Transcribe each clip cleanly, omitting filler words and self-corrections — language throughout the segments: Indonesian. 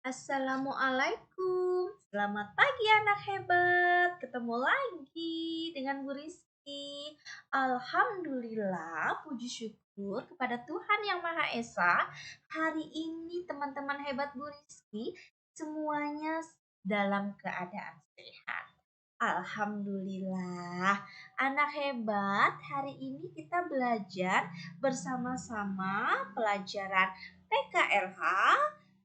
Assalamualaikum, selamat pagi anak hebat. Ketemu lagi dengan Bu Rizky. Alhamdulillah, puji syukur kepada Tuhan Yang Maha Esa. Hari ini teman-teman hebat Bu Rizky semuanya dalam keadaan sehat. Alhamdulillah, anak hebat. Hari ini kita belajar bersama-sama pelajaran PKLH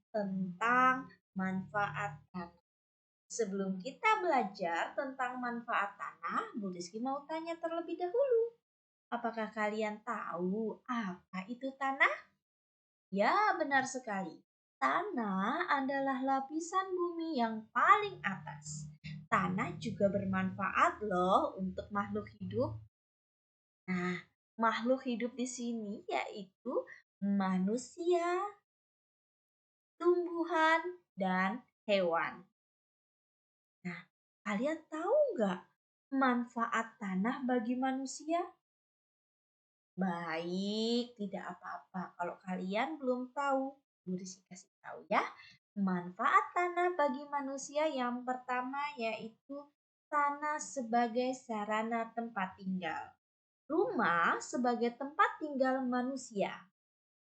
tentang manfaat tanah. Sebelum kita belajar tentang manfaat tanah, Bu Rizky mau tanya terlebih dahulu. Apakah kalian tahu apa itu tanah? Ya, benar sekali. Tanah adalah lapisan bumi yang paling atas. Tanah juga bermanfaat loh untuk makhluk hidup. Nah, makhluk hidup di sini yaitu manusia, tumbuhan, dan hewan. Nah, kalian tahu nggak manfaat tanah bagi manusia? Baik, tidak apa-apa. Kalau kalian belum tahu, Bu Rizky kasih tahu ya. Manfaat tanah bagi manusia yang pertama yaitu tanah sebagai sarana tempat tinggal. Rumah sebagai tempat tinggal manusia.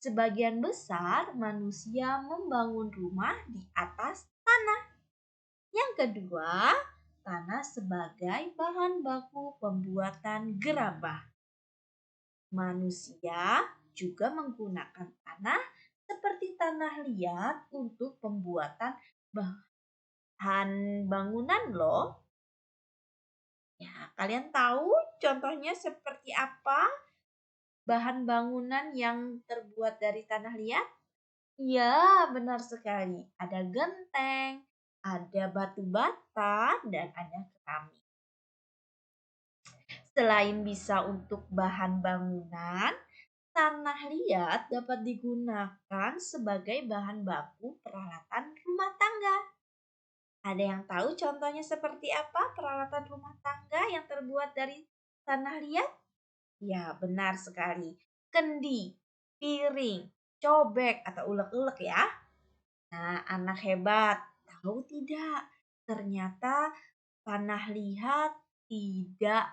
Sebagian besar manusia membangun rumah di atas tanah. Yang kedua, tanah sebagai bahan baku pembuatan gerabah. Manusia juga menggunakan tanah seperti tanah liat untuk pembuatan bahan bangunan loh. Ya, kalian tahu contohnya seperti apa bahan bangunan yang terbuat dari tanah liat? Ya, benar sekali. Ada genteng, ada batu bata, dan ada keramik. Selain bisa untuk bahan bangunan, tanah liat dapat digunakan sebagai bahan baku peralatan rumah tangga. Ada yang tahu contohnya seperti apa peralatan rumah tangga yang terbuat dari tanah liat? Ya, benar sekali. Kendi, piring, cobek atau ulek-ulek ya. Nah, anak hebat, tahu tidak? Ternyata tanah liat tidak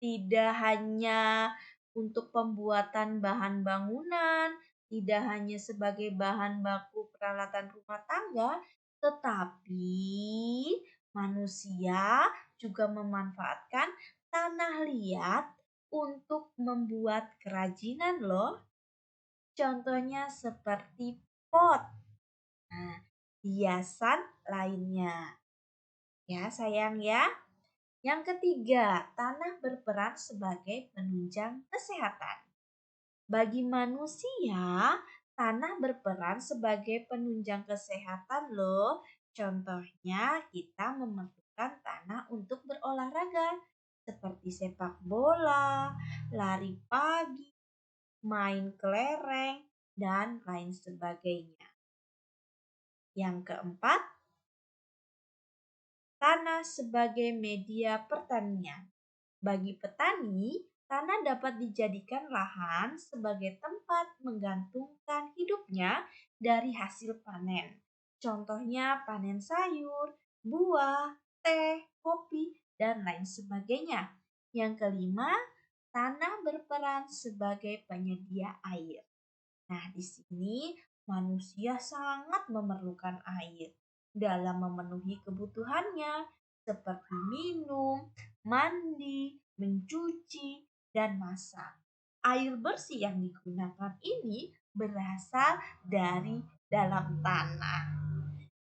tidak hanya untuk pembuatan bahan bangunan, tidak hanya sebagai bahan baku peralatan rumah tangga, tetapi manusia juga memanfaatkan tanah liat untuk membuat kerajinan loh. Contohnya seperti pot. Nah, hiasan lainnya. Ya, sayang ya. Yang ketiga, tanah berperan sebagai penunjang kesehatan. Bagi manusia, tanah berperan sebagai penunjang kesehatan loh. Contohnya, kita memerlukan tanah untuk berolahraga seperti sepak bola, lari pagi, main kelereng, dan lain sebagainya. Yang keempat, tanah sebagai media pertanian. Bagi petani, tanah dapat dijadikan lahan sebagai tempat menggantungkan hidupnya dari hasil panen. Contohnya panen sayur, buah, teh, kopi, dan lain sebagainya. Yang kelima, tanah berperan sebagai penyedia air. Nah, di sini manusia sangat memerlukan air dalam memenuhi kebutuhannya seperti minum, mandi, mencuci, dan masak. Air bersih yang digunakan ini berasal dari dalam tanah.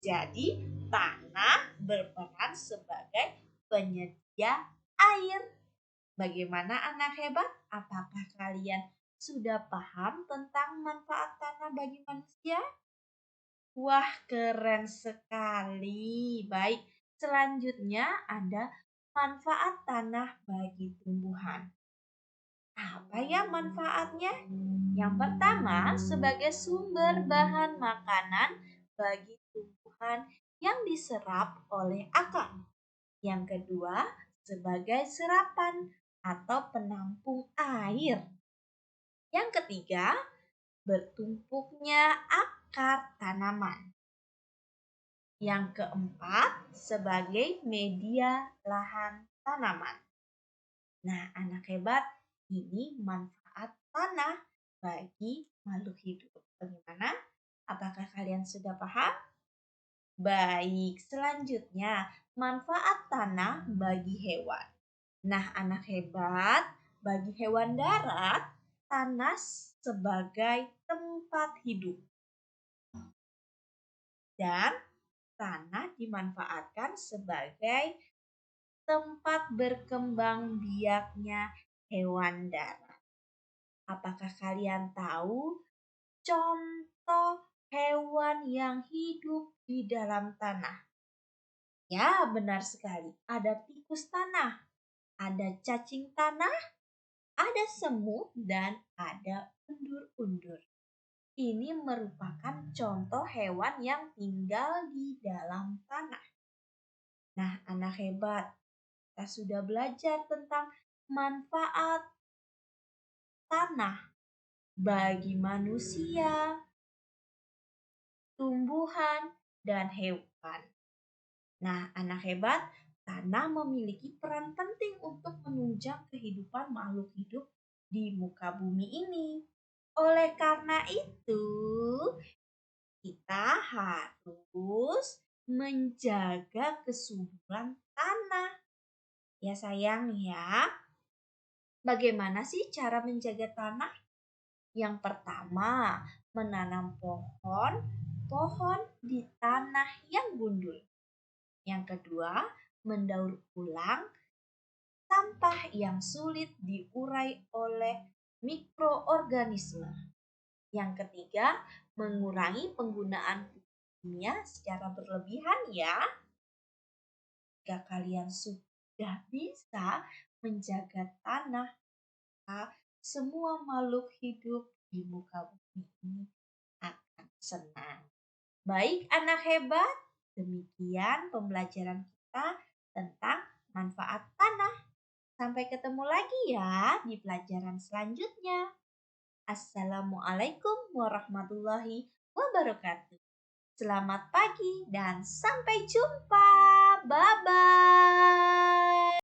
Jadi, tanah berperan sebagai penyedia air. Bagaimana anak hebat? Apakah kalian sudah paham tentang manfaat tanah bagi manusia? Wah, keren sekali. Baik, selanjutnya ada manfaat tanah bagi tumbuhan. Apa ya manfaatnya? Yang pertama, sebagai sumber bahan makanan bagi tumbuhan yang diserap oleh akar. Yang kedua, sebagai serapan atau penampung air. Yang ketiga, bertumpuknya akar tanaman. Yang keempat, sebagai media lahan tanaman. Nah, anak hebat, ini manfaat tanah bagi makhluk hidup. Bagaimana? Apakah kalian sudah paham? Baik, selanjutnya manfaat tanah bagi hewan. Nah, anak hebat, bagi hewan darat, tanah sebagai tempat hidup dan tanah dimanfaatkan sebagai tempat berkembang biaknya hewan darat. Apakah kalian tahu contoh hewan yang hidup di dalam tanah? Ya, benar sekali. Ada tikus tanah, ada cacing tanah, ada semut, dan ada undur-undur. Ini merupakan contoh hewan yang tinggal di dalam tanah. Nah, anak hebat, kita sudah belajar tentang manfaat tanah bagi manusia, tumbuhan, dan hewan. Nah, anak hebat, tanah memiliki peran penting untuk menunjang kehidupan makhluk hidup di muka bumi ini. Oleh karena itu, kita harus menjaga kesuburan tanah. Ya sayang ya. Bagaimana sih cara menjaga tanah? Yang pertama, menanam pohon di tanah yang gundul. Yang kedua, mendaur ulang sampah yang sulit diurai oleh mikroorganisme. Yang ketiga, mengurangi penggunaan kimia secara berlebihan ya. Jika kalian sudah bisa menjaga tanah, semua makhluk hidup di muka bumi ini akan senang. Baik anak hebat, demikian pembelajaran kita tentang manfaat tanah. Sampai ketemu lagi ya di pelajaran selanjutnya. Assalamualaikum warahmatullahi wabarakatuh. Selamat pagi dan sampai jumpa. Bye-bye.